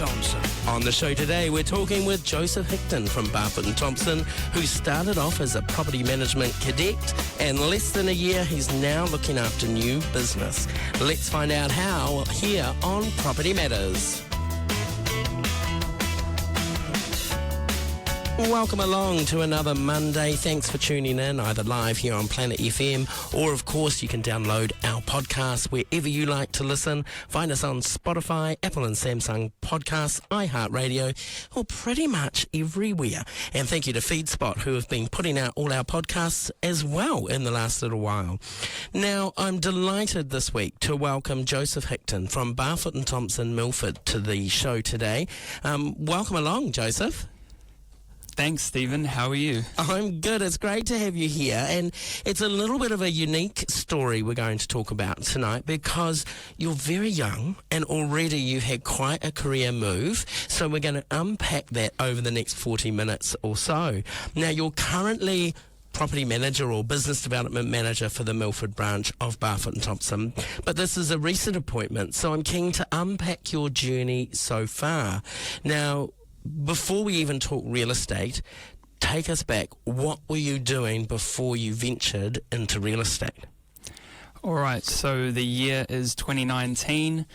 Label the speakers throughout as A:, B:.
A: Thompson.
B: On the show today, we're talking with Joseph Hickton from Barfoot and Thompson, who started off as a property management cadet, and less than a year, he's now looking after new business. Let's find out how here on Property Matters. Welcome along to another Monday. Thanks for tuning in, either live here on Planet FM, or of course you can download our podcast wherever you like to listen. Find us on Spotify, Apple and Samsung Podcasts, iHeartRadio, or pretty much everywhere. And thank you to FeedSpot, who have been putting out all our podcasts as well in the last little while. Now, I'm delighted this week to welcome Joseph Hickton from Barfoot and Thompson, Milford, to the show today. Welcome along, Joseph.
C: Thanks, Stephen. How are you?
B: I'm good. It's great to have you here. And it's a little bit of a unique story we're going to talk about tonight because you're very young and already you've had quite a career move. So we're going to unpack that over the next 40 minutes or so. Now, you're currently property manager or business development manager for the Milford branch of Barfoot and Thompson, but this is a recent appointment. So I'm keen to unpack your journey so far. Now, before we even talk real estate, take us back. What were you doing before you ventured into real estate?
C: All right, so the year is 2019.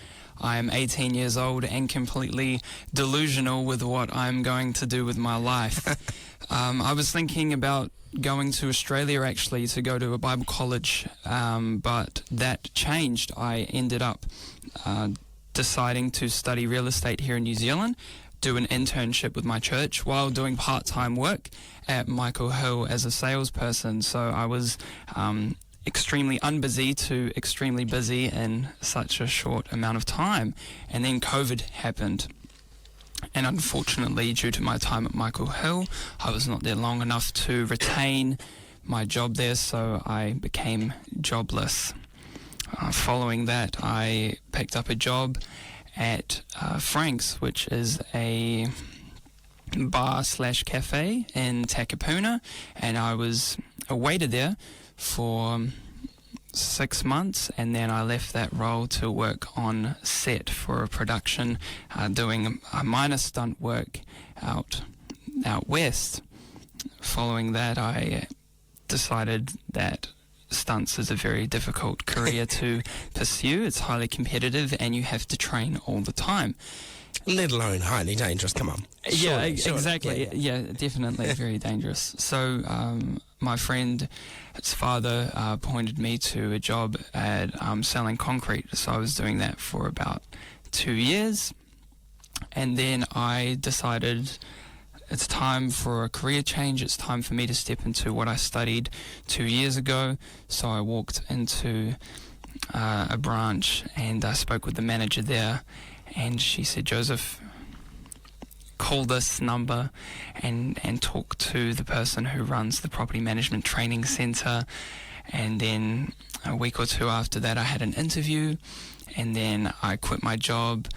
C: I'm 18 years old and completely delusional with what I'm going to do with my life. I was thinking about going to Australia actually to go to a Bible college, but that changed. I ended up deciding to study real estate here in New Zealand, do an internship with my church while doing part-time work at Michael Hill as a salesperson. So I was extremely unbusy to extremely busy in such a short amount of time. And then COVID happened. And unfortunately, due to my time at Michael Hill, I was not there long enough to retain my job there, so I became jobless. Following that, I picked up a job at Frank's, which is a bar/cafe in Takapuna, and I was a waiter there for 6 months, and then I left that role to work on set for a production, doing a minor stunt work out west. Following that, I decided that stunts is a very difficult career to pursue. It's highly competitive and you have to train all the time.
B: Let alone highly dangerous, come on.
C: Yeah,
B: Sure.
C: exactly. Yeah, definitely very dangerous. So my friend's father pointed me to a job at selling concrete. So I was doing that for about 2 years. And then I decided it's time for a career change. It's time for me to step into what I studied 2 years ago. So I walked into a branch and I spoke with the manager there, and she said, "Joseph, call this number and talk to the person who runs the property management training centre." And then a week or two after that, I had an interview. And then I quit my job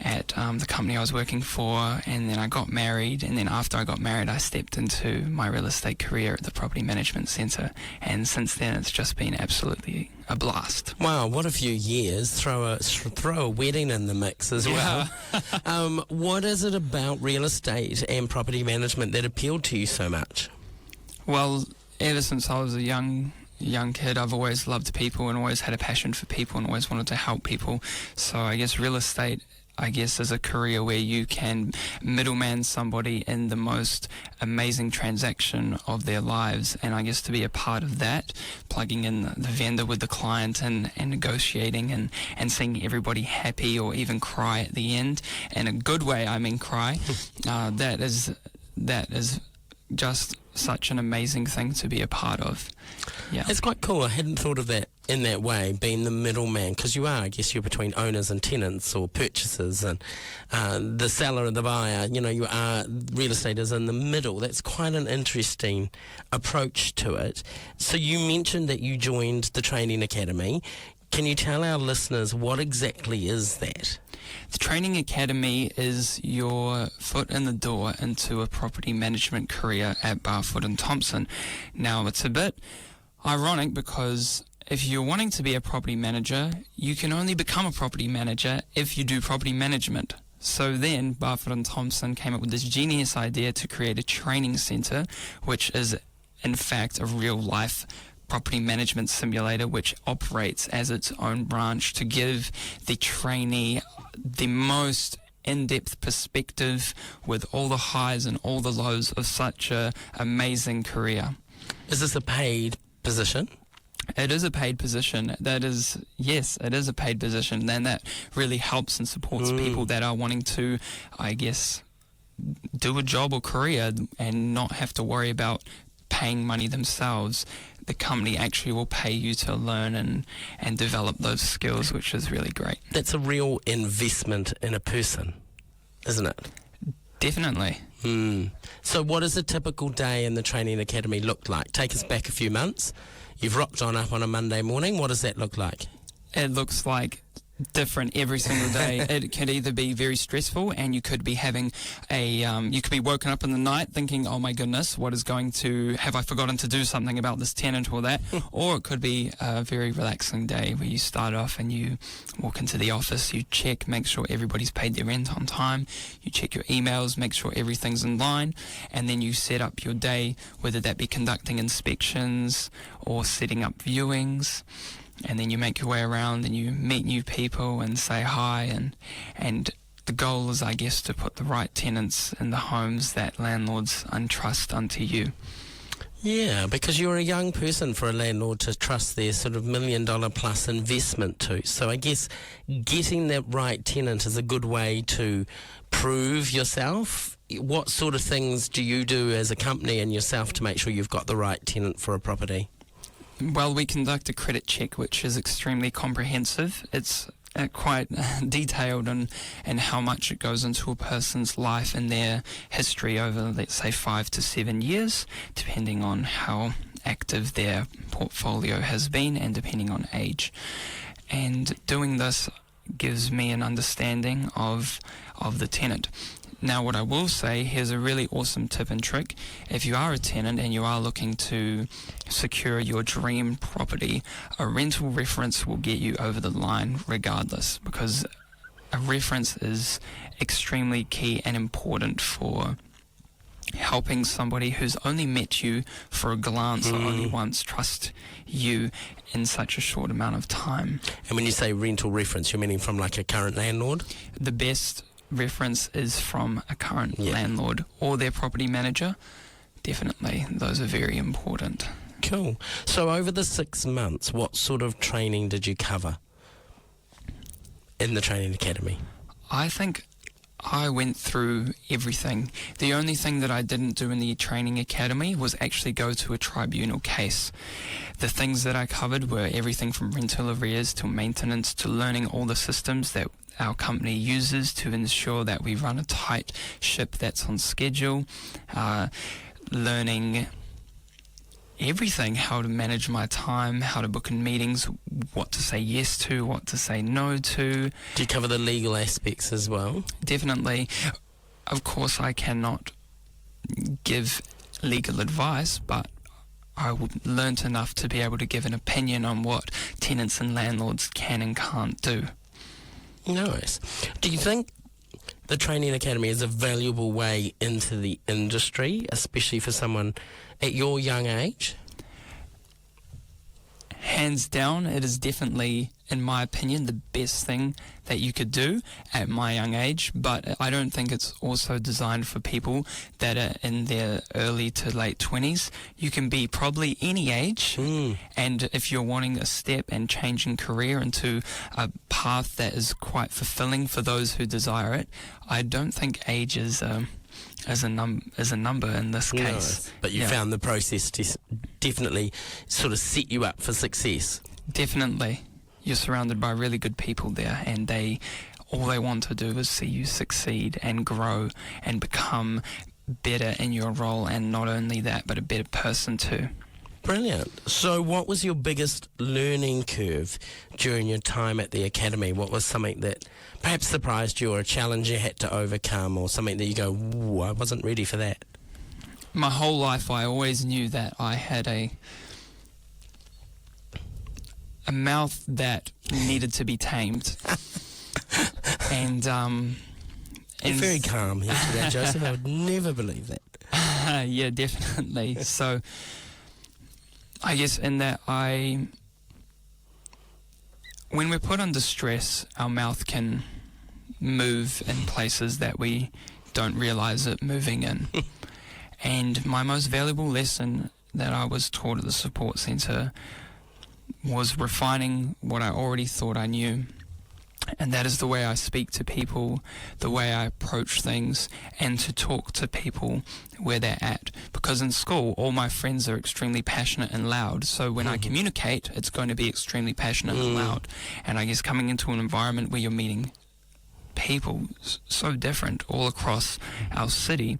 C: at the company I was working for, and then I got married. And then after I got married, I stepped into my real estate career at the Property Management Centre. And since then, it's just been absolutely a blast.
B: Wow, what a few years. Throw a wedding in the mix as well. What is it about real estate and property management that appealed to you so much?
C: Well, ever since I was a young kid, I've always loved people and always had a passion for people and always wanted to help people. So I guess real estate, is a career where you can middleman somebody in the most amazing transaction of their lives. And I guess to be a part of that, plugging in the vendor with the client and negotiating and seeing everybody happy or even cry at the end, in a good way, I mean cry, that is just such an amazing thing to be a part of. Yeah,
B: it's quite cool. I hadn't thought of that in that way, being the middleman, because I guess you're between owners and tenants or purchasers and the seller and the buyer. You are, real estate is in the middle. That's quite an interesting approach to it. So you mentioned that you joined the training academy. Can you tell our listeners what exactly is that?
C: The Training Academy is your foot in the door into a property management career at Barfoot and Thompson. Now, it's a bit ironic because if you're wanting to be a property manager, you can only become a property manager if you do property management. So then Barfoot and Thompson came up with this genius idea to create a training centre, which is in fact a real-life property management simulator which operates as its own branch to give the trainee the most in-depth perspective with all the highs and all the lows of such a amazing career.
B: Is this a paid position?
C: It is a paid position. Yes, it is a paid position, and that really helps and supports people that are wanting to, I guess, do a job or career and not have to worry about paying money themselves. The company actually will pay you to learn and develop those skills, which is really great.
B: That's a real investment in a person, isn't it?
C: Definitely.
B: So what does a typical day in the training academy look like? Take us back a few months. You've rocked on up on a Monday morning. What does that look like?
C: It looks like different every single day. It could either be very stressful, and you could be having you could be woken up in the night thinking, oh my goodness, have I forgotten to do something about this tenant or that? Or it could be a very relaxing day where you start off and you walk into the office, you check, make sure everybody's paid their rent on time, you check your emails, make sure everything's in line, and then you set up your day, whether that be conducting inspections or setting up viewings. And then you make your way around and you meet new people and say hi, and the goal is, I guess, to put the right tenants in the homes that landlords entrust unto you.
B: Yeah, because you're a young person for a landlord to trust their sort of $1 million plus investment to. So I guess getting that right tenant is a good way to prove yourself. What sort of things do you do as a company and yourself to make sure you've got the right tenant for a property?
C: Well, we conduct a credit check, which is extremely comprehensive. It's quite detailed in how much it goes into a person's life and their history over, let's say, 5 to 7 years, depending on how active their portfolio has been and depending on age. And doing this gives me an understanding of the tenant. Now, what I will say, here's a really awesome tip and trick. If you are a tenant and you are looking to secure your dream property, a rental reference will get you over the line regardless, because a reference is extremely key and important for helping somebody who's only met you for a glance or only once trust you in such a short amount of time.
B: And when you say rental reference, you're meaning from like a current landlord?
C: The best reference is from a current landlord or their property manager. Definitely, those are very important.
B: Cool. So over the 6 months, what sort of training did you cover in the training academy?
C: I think I went through everything. The only thing that I didn't do in the training academy was actually go to a tribunal case. The things that I covered were everything from rental arrears to maintenance to learning all the systems that our company uses to ensure that we run a tight ship that's on schedule, learning everything, how to manage my time, how to book in meetings, what to say yes to, what to say no to.
B: Do you cover the legal aspects as well?
C: Definitely. Of course, I cannot give legal advice, but I learnt enough to be able to give an opinion on what tenants and landlords can and can't do.
B: Nice. Do you think the training academy is a valuable way into the industry, especially for someone at your young age?
C: Hands down, it is definitely, in my opinion, the best thing that you could do at my young age, but I don't think it's also designed for people that are in their early to late 20s. You can be probably any age, and if you're wanting a step and changing career into a path that is quite fulfilling for those who desire it, I don't think age is a number in this case.
B: Nice. But you found the process to definitely sort of set you up for success.
C: Definitely. You're surrounded by really good people there, and all they want to do is see you succeed and grow and become better in your role, and not only that, but a better person too.
B: Brilliant. So what was your biggest learning curve during your time at the academy? What was something that perhaps surprised you, or a challenge you had to overcome, or something that you go, ooh, I wasn't ready for that?
C: My whole life I always knew that I had a mouth that needed to be tamed. And
B: You're very calm after that, Joseph. I would never believe that.
C: Yeah, definitely. So I guess in that when we're put under stress, our mouth can move in places that we don't realize it moving in. And my most valuable lesson that I was taught at the support centre was refining what I already thought I knew. And that is the way I speak to people, the way I approach things, and to talk to people where they're at. Because in school, all my friends are extremely passionate and loud. So when I communicate, it's going to be extremely passionate and loud. And I guess coming into an environment where you're meeting people so different all across our city,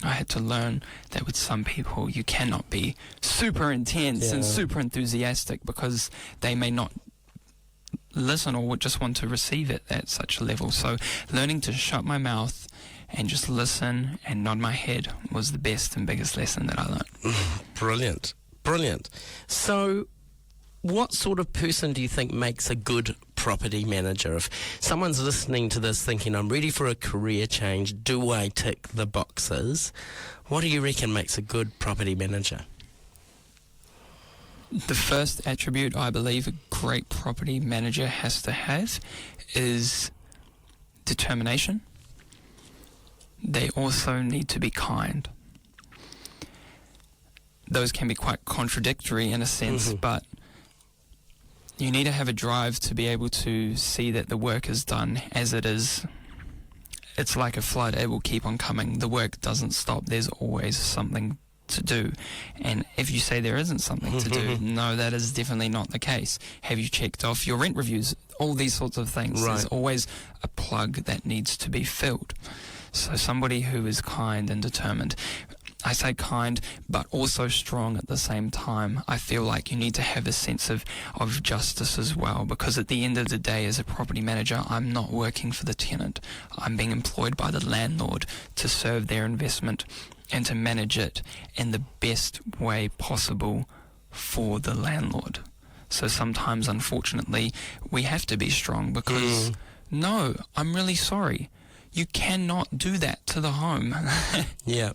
C: I had to learn that with some people, you cannot be super intense and super enthusiastic because they may not listen or would just want to receive it at such a level. So learning to shut my mouth and just listen and nod my head was the best and biggest lesson that I learned. Brilliant.
B: So what sort of person do you think makes a good property manager? If someone's listening to this thinking, I'm ready for a career change, do I tick the boxes? What do you reckon makes a good property manager?
C: The first attribute I believe a great property manager has to have is determination. They also need to be kind. Those can be quite contradictory in a sense, but you need to have a drive to be able to see that the work is done as it is. It's like a flood, it will keep on coming. The work doesn't stop, there's always something to do. And if you say there isn't something to do, no, that is definitely not the case. Have you checked off your rent reviews? All these sorts of things. Right. There's always a plug that needs to be filled. So somebody who is kind and determined. I say kind, but also strong at the same time. I feel like you need to have a sense of justice as well, because at the end of the day, as a property manager, I'm not working for the tenant. I'm being employed by the landlord to serve their investment and to manage it in the best way possible for the landlord. So sometimes, unfortunately, we have to be strong because, no, I'm really sorry. You cannot do that to the home.
B: Yeah.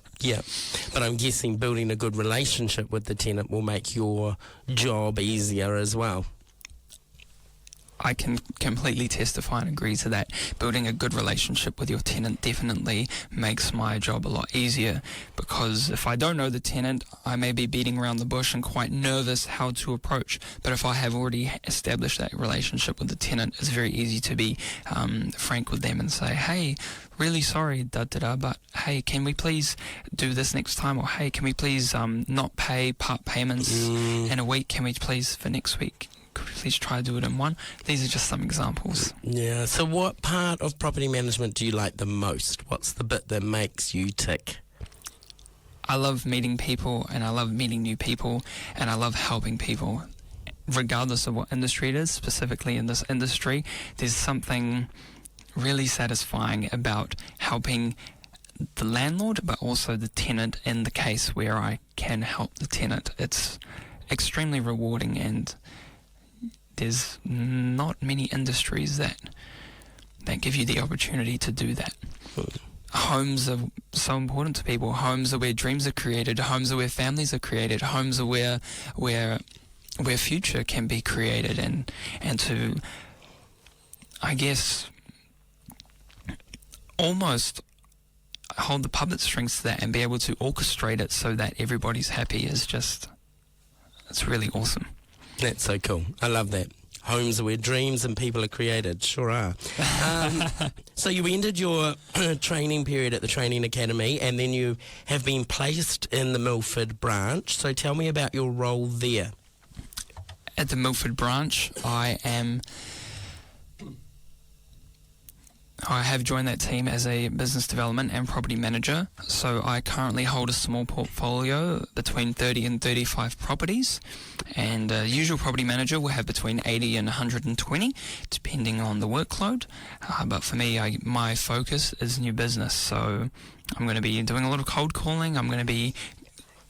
B: But I'm guessing building a good relationship with the tenant will make your job easier as well.
C: I can completely testify and agree to that. Building a good relationship with your tenant definitely makes my job a lot easier, because if I don't know the tenant, I may be beating around the bush and quite nervous how to approach. But if I have already established that relationship with the tenant, it's very easy to be frank with them and say, hey, really sorry, but hey, can we please do this next time? Or hey, can we please not pay part payments in a week? Can we please for next week? Could we please try to do it in one? These are just some examples.
B: Yeah, so what part of property management do you like the most? What's the bit that makes you tick?
C: I love meeting people, and I love meeting new people, and I love helping people. Regardless of what industry it is, specifically in this industry, there's something really satisfying about helping the landlord, but also the tenant in the case where I can help the tenant. It's extremely rewarding, and there's not many industries that give you the opportunity to do that. Homes are so important to people. Homes are where dreams are created. Homes are where families are created. Homes are where future can be created, and to, I guess, almost hold the puppet strings to that and be able to orchestrate it so that everybody's happy is just, it's really awesome.
B: That's so cool. I love that. Homes are where dreams and people are created. Sure are. So you ended your training period at the Training Academy, and then you have been placed in the Milford branch. So tell me about your role there.
C: At the Milford branch, I have joined that team as a business development and property manager. So I currently hold a small portfolio between 30 and 35 properties, and a usual property manager will have between 80 and 120, depending on the workload. But for me, my focus is new business. So I'm going to be doing a lot of cold calling. I'm going to be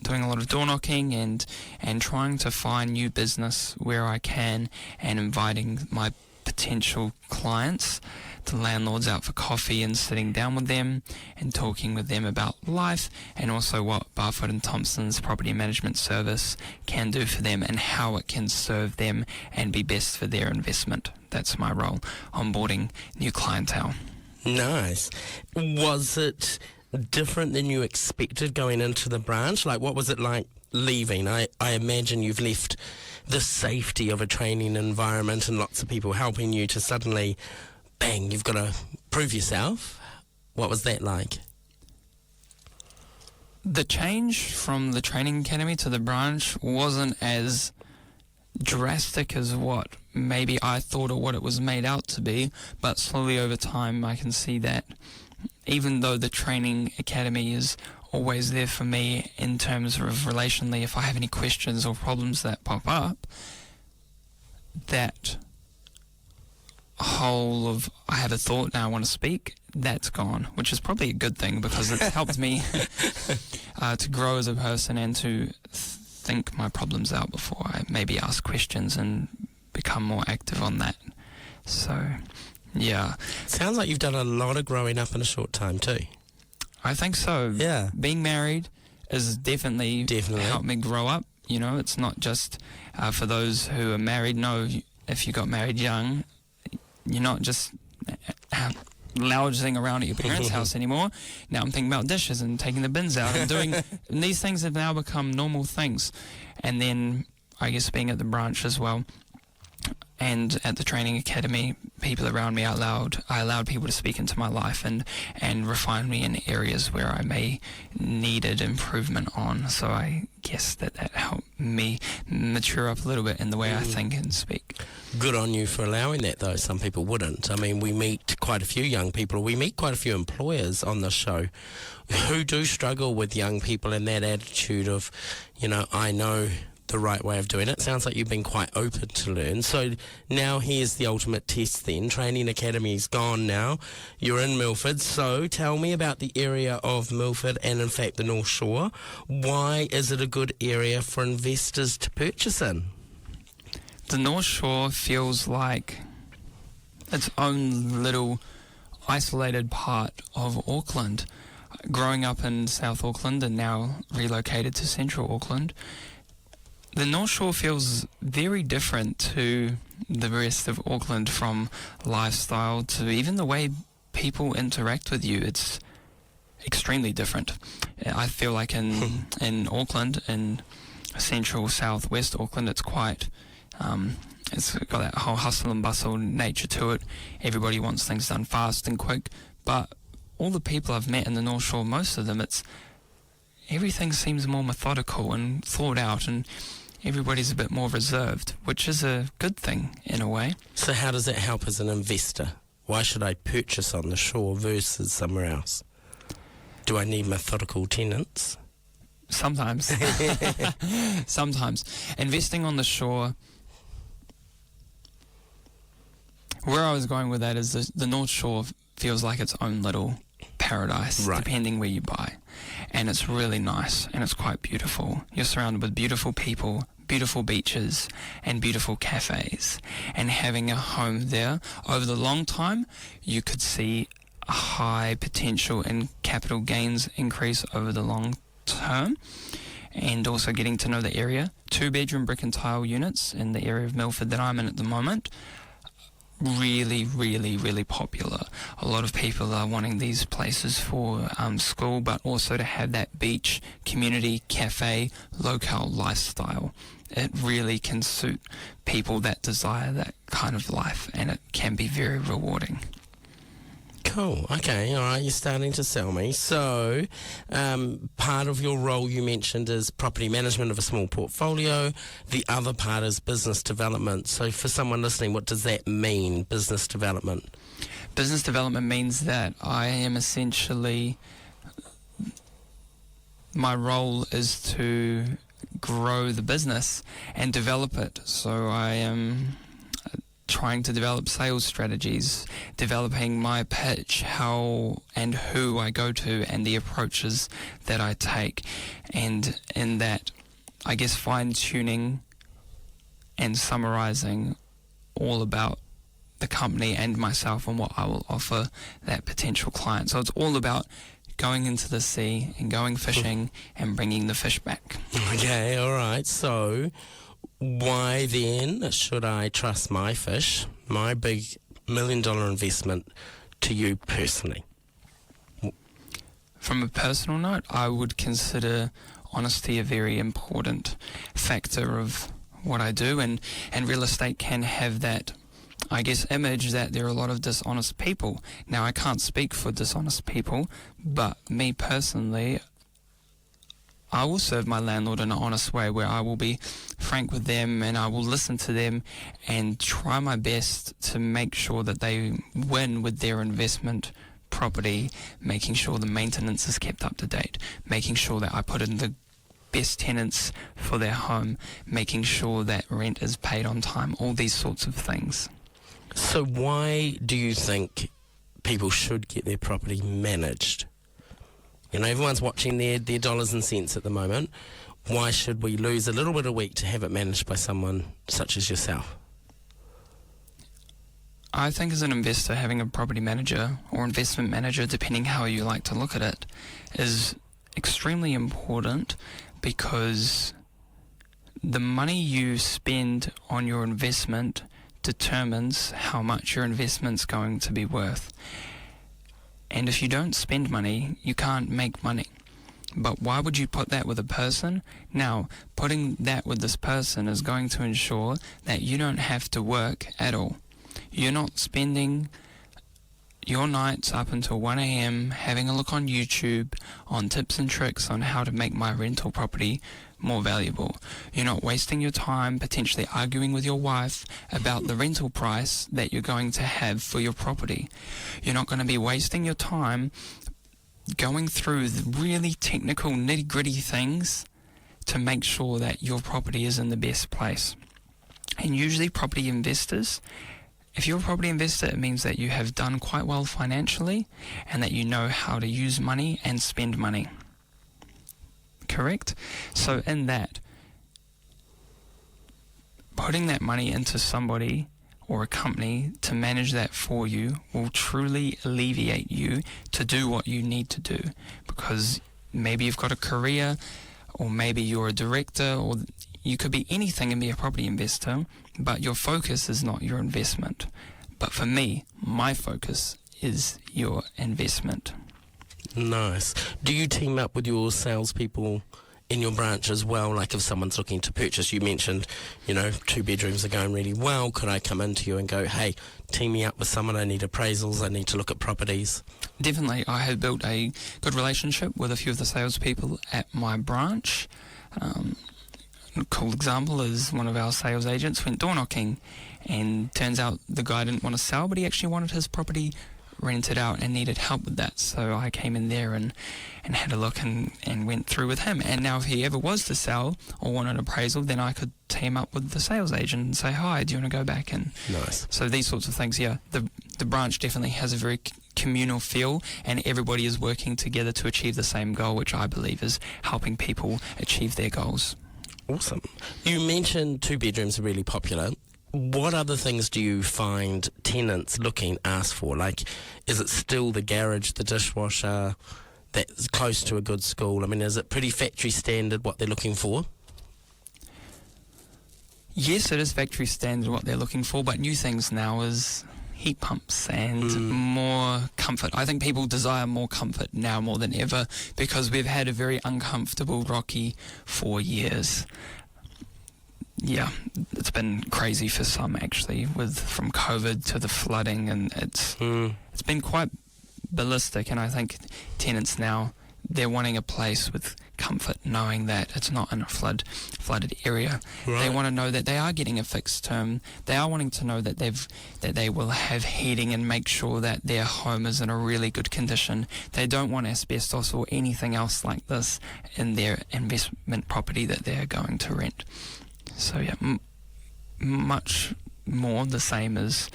C: doing a lot of door knocking and trying to find new business where I can, and inviting my potential clients the landlords out for coffee and sitting down with them and talking with them about life, and also what Barfoot and Thompson's property management service can do for them and how it can serve them and be best for their investment. That's my role, onboarding new clientele.
B: Nice. Was it different than you expected going into the branch? Like, what was it like leaving? I imagine you've left the safety of a training environment and lots of people helping you to suddenly, bang, you've got to prove yourself. What was that like?
C: The change from the training academy to the branch wasn't as drastic as what maybe I thought or what it was made out to be, but slowly over time I can see that even though the training academy is always there for me in terms of relationally, if I have any questions or problems that pop up, that whole of I have a thought now I want to speak, that's gone, which is probably a good thing because it's helped me to grow as a person and to think my problems out before I maybe ask questions and become more active on that. So, yeah.
B: Sounds like you've done a lot of growing up in a short time too.
C: I think so.
B: Yeah.
C: Being married has definitely helped me grow up. You know, it's not just for those who are married. No, if you got married young, you're not just lounging around at your parents' house anymore. Now I'm thinking about dishes and taking the bins out and doing and these things have now become normal things. And then I guess being at the branch as well and at the training academy, people around me I allowed people to speak into my life and refine me in areas where I may needed improvement on. So I guess that helped me mature up a little bit in the way I think and speak.
B: Good on you for allowing that, though. Some people wouldn't. I mean, we meet quite a few young people. We meet quite a few employers on the show who do struggle with young people and that attitude of, you know, I know the right way of doing it. Sounds like you've been quite open to learn. So now here's the ultimate test then. Training Academy's gone now. You're in Milford. So tell me about the area of Milford and in fact the North Shore. Why is it a good area for investors to purchase in?
C: The North Shore feels like its own little isolated part of Auckland. Growing up in South Auckland and now relocated to Central Auckland, the North Shore feels very different to the rest of Auckland, from lifestyle to even the way people interact with you. It's extremely different. I feel like in Auckland, in central southwest Auckland, it's quite... it's got that whole hustle and bustle nature to it. Everybody wants things done fast and quick, but all the people I've met in the North Shore, most of them, everything seems more methodical and thought out, and everybody's a bit more reserved, which is a good thing in a way.
B: So how does that help as an investor? Why should I purchase on the shore versus somewhere else? Do I need methodical tenants?
C: Sometimes. Sometimes. Investing on the shore, where I was going with that is the North Shore feels like its own little paradise,
B: right,
C: depending where you buy. And it's really nice and it's quite beautiful. You're surrounded with beautiful people, beautiful beaches and beautiful cafes. And having a home there, over the long time, you could see a high potential in capital gains increase over the long term. And also getting to know the area. 2-bedroom brick and tile units in the area of Milford that I'm in at the moment. Really, really, really popular. A lot of people are wanting these places for school, but also to have that beach, community, cafe, locale lifestyle. It really can suit people that desire that kind of life, and it can be very rewarding.
B: Cool. Okay. All right. You're starting to sell me. So, part of your role you mentioned is property management of a small portfolio. The other part is business development. So, for someone listening, what does that mean, business development?
C: Business development means that I am essentially, my role is to grow the business and develop it. So I am trying to develop sales strategies, developing my pitch, how and who I go to, and the approaches that I take. And in that, I guess, fine-tuning and summarizing all about the company and myself and what I will offer that potential client. So it's all about going into the sea and going fishing and bringing the fish back.
B: Okay, all right. So why then should I trust my fish, my big $1 million investment, to you personally?
C: From a personal note, I would consider honesty a very important factor of what I do, and real estate can have that, I guess, image that there are a lot of dishonest people. Now, I can't speak for dishonest people, but me personally, I will serve my landlord in an honest way where I will be frank with them and I will listen to them and try my best to make sure that they win with their investment property, making sure the maintenance is kept up to date, making sure that I put in the best tenants for their home, making sure that rent is paid on time, all these sorts of things.
B: So why do you think people should get their property managed? You know, everyone's watching their dollars and cents at the moment. Why should we lose a little bit a week to have it managed by someone such as yourself?
C: I think as an investor, having a property manager or investment manager, depending how you like to look at it, is extremely important, because the money you spend on your investment determines how much your investment's going to be worth. And if you don't spend money, you can't make money. But why would you put that with a person? Now, putting that with this person is going to ensure that you don't have to work at all. You're not spending your nights up until 1 a.m. having a look on YouTube on tips and tricks on how to make my rental property more valuable. You're not wasting your time potentially arguing with your wife about the rental price that you're going to have for your property. You're not going to be wasting your time going through the really technical nitty-gritty things to make sure that your property is in the best place. And usually property investors, if you're a property investor, it means that you have done quite well financially and that you know how to use money and spend money. Correct? So in that, putting that money into somebody or a company to manage that for you will truly alleviate you to do what you need to do, because maybe you've got a career, or maybe you're a director, or you could be anything and be a property investor, but your focus is not your investment. But for me, my focus is your investment.
B: Nice. Do you team up with your salespeople in your branch as well? Like if someone's looking to purchase, you mentioned, 2 bedrooms are going really well. Could I come into you and go, hey, team me up with someone, I need appraisals, I need to look at properties?
C: Definitely. I have built a good relationship with a few of the salespeople at my branch. A cool example is one of our sales agents went door knocking, and turns out the guy didn't want to sell, but he actually wanted his property rented out and needed help with that. So I came in there and had a look and went through with him. And now if he ever was to sell or want an appraisal, then I could team up with the sales agent and say, hi, do you want to go back? And
B: nice.
C: So these sorts of things, yeah. The branch definitely has a very communal feel, and everybody is working together to achieve the same goal, which I believe is helping people achieve their goals.
B: Awesome. You mentioned 2 bedrooms are really popular. What other things do you find tenants ask for? Like, is it still the garage, the dishwasher, that's close to a good school? I mean, is it pretty factory standard what they're looking for?
C: Yes, it is factory standard what they're looking for, but new things now is heat pumps and more comfort. I think people desire more comfort now more than ever, because we've had a very uncomfortable, rocky 4 years. Yeah, it's been crazy for some actually, from COVID to the flooding, and it's been quite ballistic. And I think tenants now, they're wanting a place with comfort, knowing that it's not in a flooded area. Right. They want to know that they are getting a fixed term. They are wanting to know that they will have heating and make sure that their home is in a really good condition. They don't want asbestos or anything else like this in their investment property that they're going to rent. So yeah, much more the same as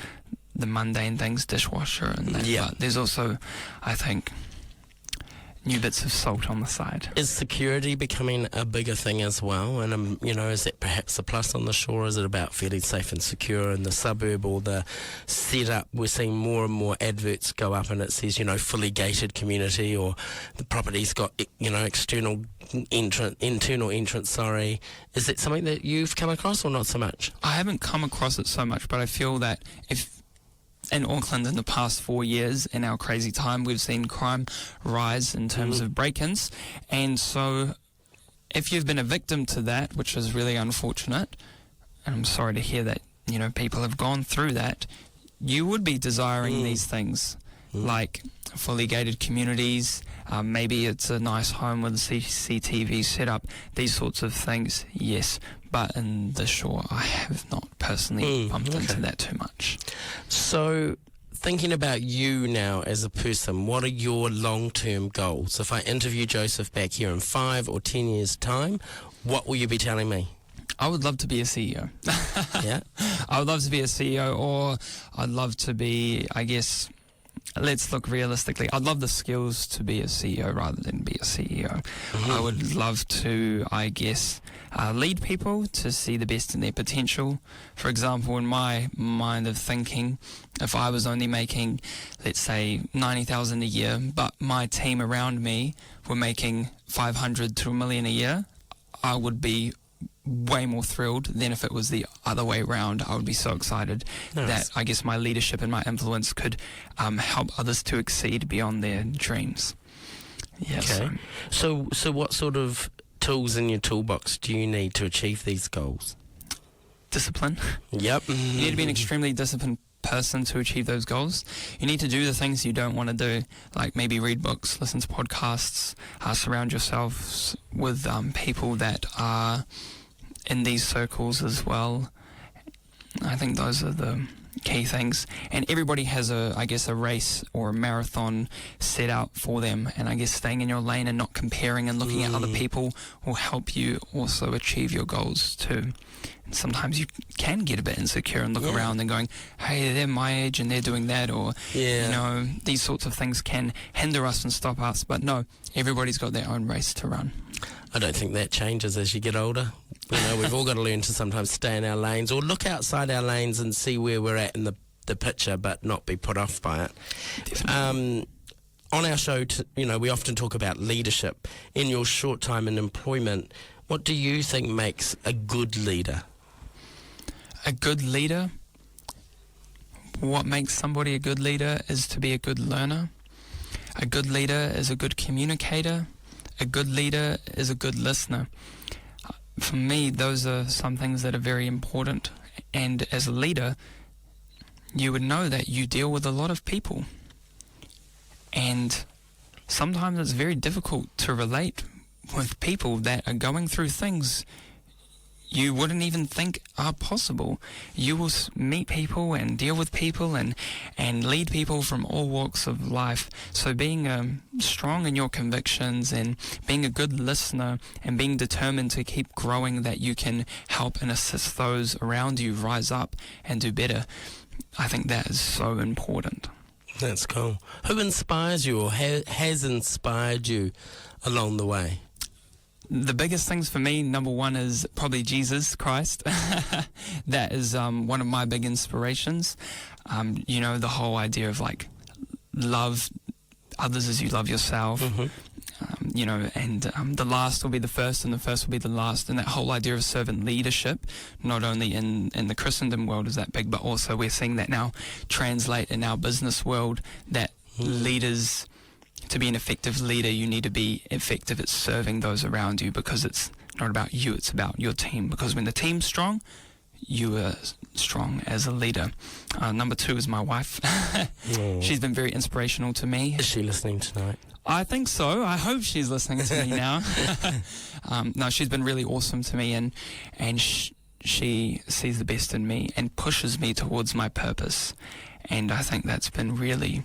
C: the mundane things, dishwasher and that.
B: Yeah.
C: But there's also, I think, new bits of salt on the side.
B: Is security becoming a bigger thing as well? And, is that perhaps a plus on the shore? Is it about feeling safe and secure in the suburb or the setup? We're seeing more and more adverts go up and it says, fully gated community, or the property's got, internal entrance, sorry. Is that something that you've come across or not so much?
C: I haven't come across it so much, but I feel that in Auckland in the past 4 years, in our crazy time, we've seen crime rise in terms of break-ins. And so if you've been a victim to that, which is really unfortunate, and I'm sorry to hear that, people have gone through that, you would be desiring these things, like fully gated communities, maybe it's a nice home with a CCTV setup, these sorts of things, yes. But in the shore, I have not personally bumped into that too much.
B: So, thinking about you now as a person, what are your long-term goals? If I interview Joseph back here in 5 or 10 years' time, what will you be telling me?
C: I would love to be a CEO.
B: Yeah?
C: I would love to be a CEO, or I'd love to be, I guess, let's look realistically. I'd love the skills to be a CEO rather than be a CEO. I would love to, I guess, lead people to see the best in their potential. For example, in my mind of thinking, if I was only making, let's say, 90,000 a year, but my team around me were making 500 to $1 million a year, I would be way more thrilled than if it was the other way around. I would be so excited that I guess my leadership and my influence could help others to exceed beyond their dreams. Yeah,
B: okay. So what sort of tools in your toolbox do you need to achieve these goals?
C: Discipline.
B: Yep.
C: You need to be an extremely disciplined person to achieve those goals. You need to do the things you don't want to do, like maybe read books, listen to podcasts, surround yourselves with people that are in these circles as well. I think those are the key things. And everybody has a race or a marathon set out for them. And I guess staying in your lane and not comparing and looking at other people will help you also achieve your goals too. And sometimes you can get a bit insecure and look around and going, hey, they're my age and they're doing that, or these sorts of things can hinder us and stop us. But no, everybody's got their own race to run.
B: I don't think that changes as you get older. We've all got to learn to sometimes stay in our lanes or look outside our lanes and see where we're at in the picture, but not be put off by it.
C: Definitely.
B: On our show, we often talk about leadership. In your short time in employment, what do you think makes a good leader?
C: A good leader? What makes somebody a good leader is to be a good learner. A good leader is a good communicator. A good leader is a good listener. For me, those are some things that are very important. And as a leader, you would know that you deal with a lot of people. And sometimes it's very difficult to relate with people that are going through things you wouldn't even think are possible. You will meet people and deal with people and lead people from all walks of life. So being strong in your convictions and being a good listener and being determined to keep growing, that you can help and assist those around you rise up and do better, I think that is so important.
B: That's cool. Who inspires you or has inspired you along the way?
C: The biggest things for me, number one, is probably Jesus Christ. That is one of my big inspirations. The whole idea of love others as you love yourself. And the last will be the first and the first will be the last. And that whole idea of servant leadership, not only in the Christendom world is that big, but also we're seeing that now translate in our business world, that leaders... To be an effective leader, you need to be effective at serving those around you, because it's not about you, it's about your team. Because when the team's strong, you are strong as a leader. Number two is my wife. She's been very inspirational to me.
B: Is she listening tonight?
C: I think so. I hope she's listening to me now. No, she's been really awesome to me, and she sees the best in me and pushes me towards my purpose. And I think that's been really...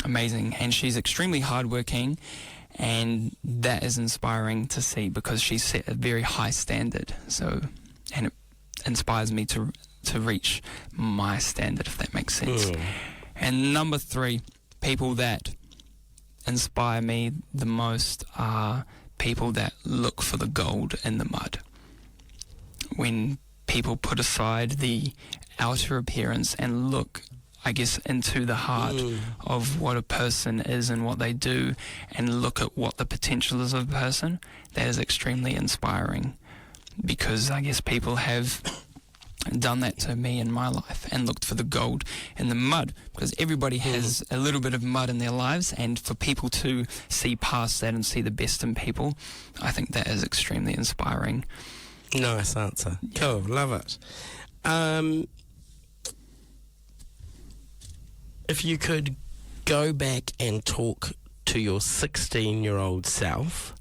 C: amazing. And she's extremely hardworking, and that is inspiring to see, because she set a very high standard. And it inspires me to reach my standard, if that makes sense. And number three, people that inspire me the most are people that look for the gold in the mud. When people put aside the outer appearance and look, I guess, into the heart of what a person is and what they do, and look at what the potential is of a person, that is extremely inspiring, because I guess people have done that to me in my life and looked for the gold in the mud, because everybody has a little bit of mud in their lives, and for people to see past that and see the best in people, I think that is extremely inspiring.
B: Nice answer. Cool, love it. If you could go back and talk to your 16-year-old self,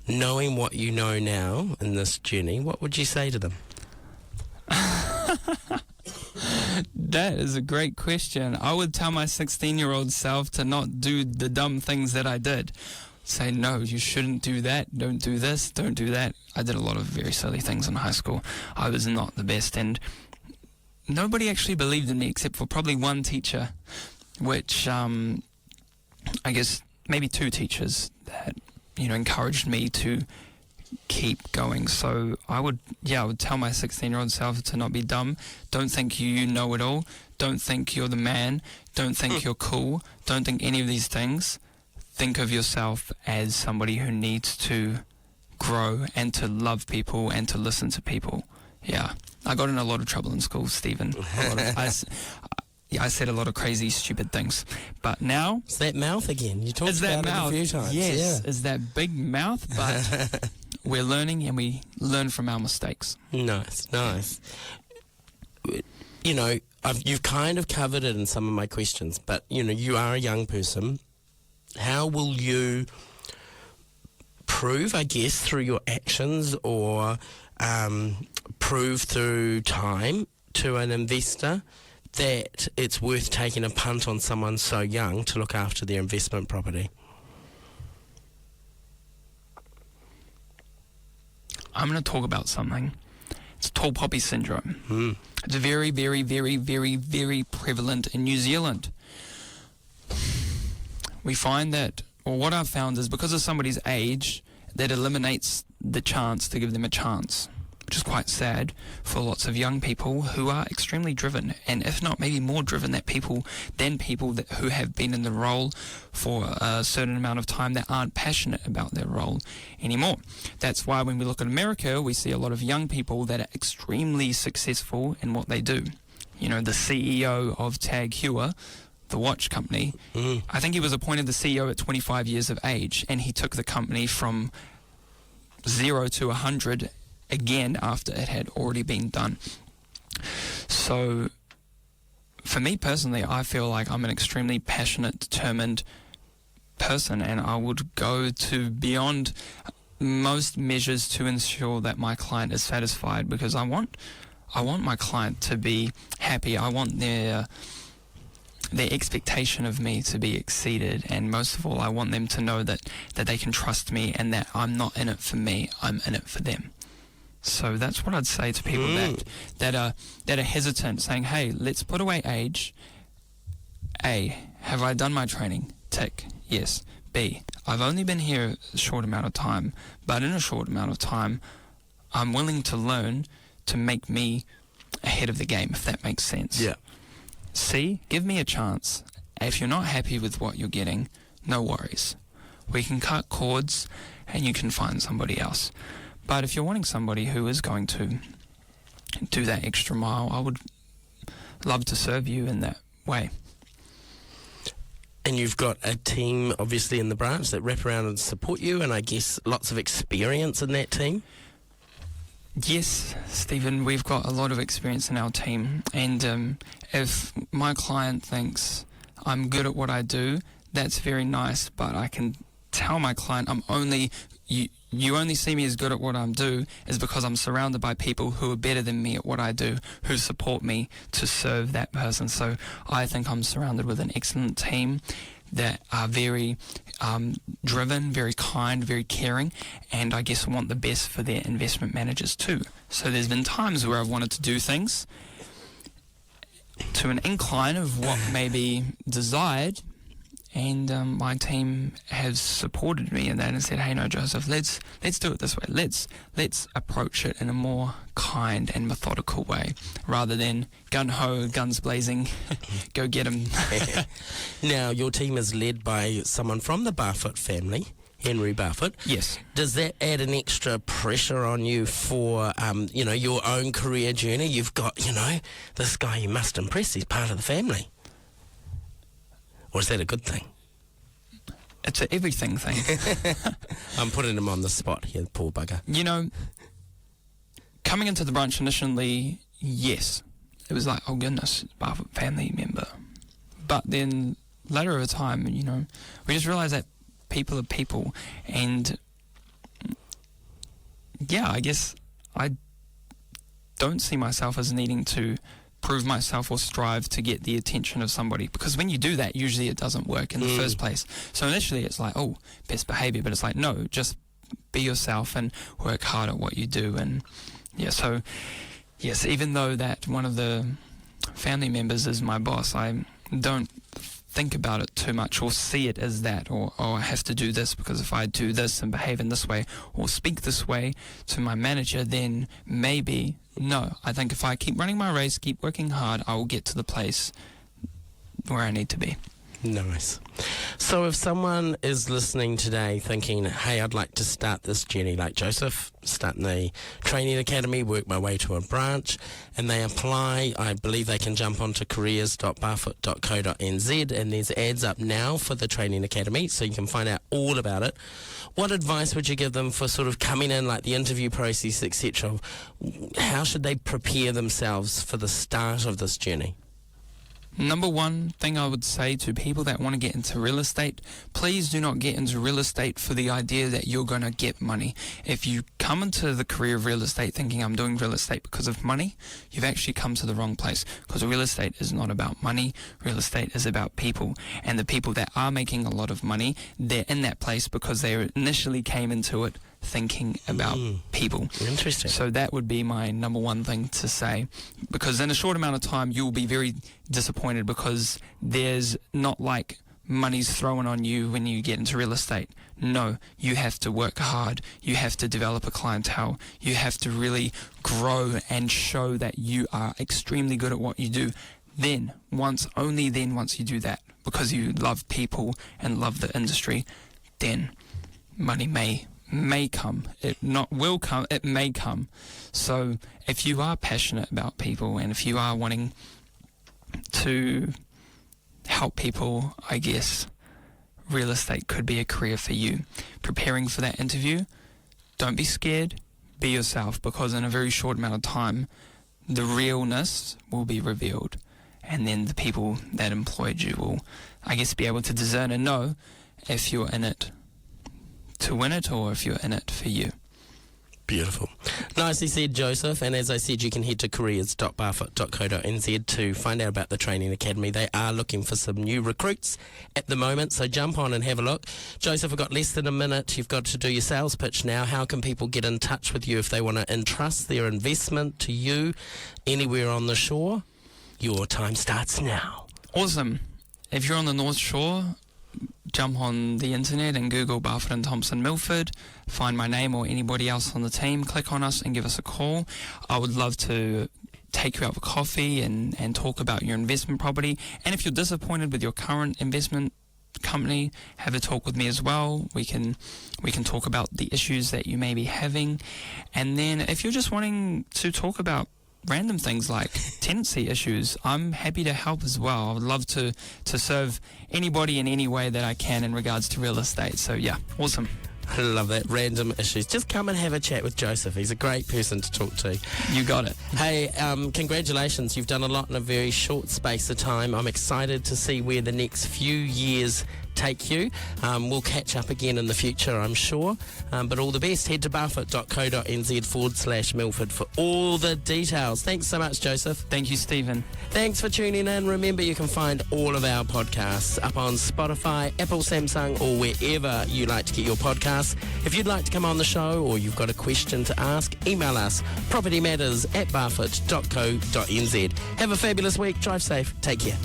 B: knowing what you know now in this journey, what would you say to them?
C: That is a great question. I would tell my 16-year-old self to not do the dumb things that I did. Say, no, you shouldn't do that, don't do this, don't do that. I did a lot of very silly things in high school. I was not the best, and nobody actually believed in me except for probably one teacher, which I guess maybe two teachers that, encouraged me to keep going. So I would tell my 16-year-old self to not be dumb. Don't think you know it all. Don't think you're the man. Don't think you're cool. Don't think any of these things. Think of yourself as somebody who needs to grow and to love people and to listen to people. Yeah. I got in a lot of trouble in school, Stephen. I said a lot of crazy, stupid things. But now...
B: It's that mouth again. You talked about it a few times.
C: Yes,
B: yeah.
C: It's that big mouth, but we're learning and we learn from our mistakes.
B: Nice. You've kind of covered it in some of my questions, but, you are a young person. How will you prove, I guess, through your actions or prove through time to an investor that it's worth taking a punt on someone so young to look after their investment property?
C: I'm going to talk about something. It's tall poppy syndrome. It's very, very, very, very, very prevalent in New Zealand. We find that, or what I've found is because of somebody's age, that eliminates the chance to give them a chance, which is quite sad for lots of young people who are extremely driven, and if not maybe more driven than people who have been in the role for a certain amount of time that aren't passionate about their role anymore. That's why when we look at America, we see a lot of young people that are extremely successful in what they do. The CEO of Tag Heuer, the watch company, I think he was appointed the CEO at 25 years of age, and he took the company from 0 to 100 again after it had already been done. So for me personally, I feel like I'm an extremely passionate, determined person, and I would go to beyond most measures to ensure that my client is satisfied, because I want my client to be happy. I want their expectation of me to be exceeded, and most of all, I want them to know that they can trust me and that I'm not in it for me, I'm in it for them. So that's what I'd say to people that are hesitant, saying, hey, let's put away age. A, have I done my training? Tick, yes. B, I've only been here a short amount of time, but in a short amount of time, I'm willing to learn to make me ahead of the game, if that makes sense.
B: Yeah.
C: C, give me a chance. If you're not happy with what you're getting, no worries. We can cut cords and you can find somebody else. But if you're wanting somebody who is going to do that extra mile, I would love to serve you in that way.
B: And you've got a team, obviously, in the branch that wrap around and support you, and I guess lots of experience in that team?
C: Yes, Stephen, we've got a lot of experience in our team, and if my client thinks I'm good at what I do, that's very nice, but I can tell my client you only see me as good at what I do is because I'm surrounded by people who are better than me at what I do, who support me to serve that person. So I think I'm surrounded with an excellent team that are very driven, very kind, very caring, and I guess want the best for their investment managers too. So there's been times where I've wanted to do things to an incline of what may be desired, And my team has supported me in that and said, hey, no, Joseph, let's do it this way. Let's approach it in a more kind and methodical way rather than gun-ho, guns blazing, go get him.
B: Now, your team is led by someone from the Barfoot family, Henry Barfoot.
C: Yes.
B: Does that add an extra pressure on you for, your own career journey? You've got, this guy you must impress. He's part of the family. Or is that a good thing?
C: It's an everything thing.
B: I'm putting him on the spot here, poor bugger.
C: Coming into the branch initially, yes. It was like, oh goodness, Barfoot family member. But then later over time, we just realised that people are people. And yeah, I guess I don't see myself as needing to prove myself or strive to get the attention of somebody, because when you do that, usually it doesn't work in the first place. So initially it's like, oh, best behaviour, but it's like, no, just be yourself and work hard at what you do. And yeah, so yes, even though that one of the family members is my boss, I don't think about it too much or see it as that, or I have to do this because if I do this and behave in this way or speak this way to my manager, then maybe. No, I think if I keep running my race, keep working hard, I will get to the place where I need to be.
B: Nice. So if someone is listening today thinking, hey, I'd like to start this journey like Joseph, start in the training academy, work my way to a branch, and they apply, I believe they can jump onto careers.barfoot.co.nz, and there's ads up now for the training academy, so you can find out all about it. What advice would you give them for sort of coming in, like the interview process, etc.? How should they prepare themselves for the start of this journey?
C: Number one thing I would say to people that want to get into real estate, please do not get into real estate for the idea that you're going to get money. If you come into the career of real estate thinking I'm doing real estate because of money, you've actually come to the wrong place, because real estate is not about money. Real estate is about people, and the people that are making a lot of money, they're in that place because they initially came into it thinking about people.
B: Interesting.
C: So that would be my number one thing to say, because in a short amount of time you'll be very disappointed, because there's not like money's thrown on you when you get into real estate. No, you have to work hard, you have to develop a clientele, you have to really grow and show that you are extremely good at what you do. Only then once you do that, because you love people and love the industry, then money may come. It not will come, it may come. So if you are passionate about people and if you are wanting to help people, I guess real estate could be a career for you. Preparing for that interview, don't be scared, be yourself, because in a very short amount of time the realness will be revealed, and then the people that employed you will, I guess, be able to discern and know if you're in it to win it or if you're in it for you.
B: Beautiful. Nicely said, Joseph. And as I said, you can head to careers.barfoot.co.nz to find out about the training academy. They are looking for some new recruits at the moment, so jump on and have a look. Joseph, we've got less than a minute. You've got to do your sales pitch now. How can people get in touch with you if they want to entrust their investment to you anywhere on the shore? Your time starts now.
C: Awesome. If you're on the North Shore, jump on the internet and Google Barfoot and Thompson Milford, find my name or anybody else on the team, click on us and give us a call. I would love to take you out for coffee and talk about your investment property. And if you're disappointed with your current investment company, have a talk with me as well. We can talk about the issues that you may be having. And then if you're just wanting to talk about random things like tenancy issues, I'm happy to help as well. I would love to serve anybody in any way that I can in regards to real estate. So yeah, awesome.
B: I love that. Random issues. Just come and have a chat with Joseph. He's a great person to talk to.
C: You got it.
B: Hey, congratulations. You've done a lot in a very short space of time. I'm excited to see where the next few years take you. We'll catch up again in the future, I'm sure. But all the best. Head to barfoot.co.nz/Milford for all the details. Thanks so much, Joseph.
C: Thank you, Stephen.
B: Thanks for tuning in. Remember, you can find all of our podcasts up on Spotify, Apple, Samsung, or wherever you like to get your podcasts. If you'd like to come on the show or you've got a question to ask, email us, propertymatters@barfoot.co.nz. Have a fabulous week. Drive safe. Take care.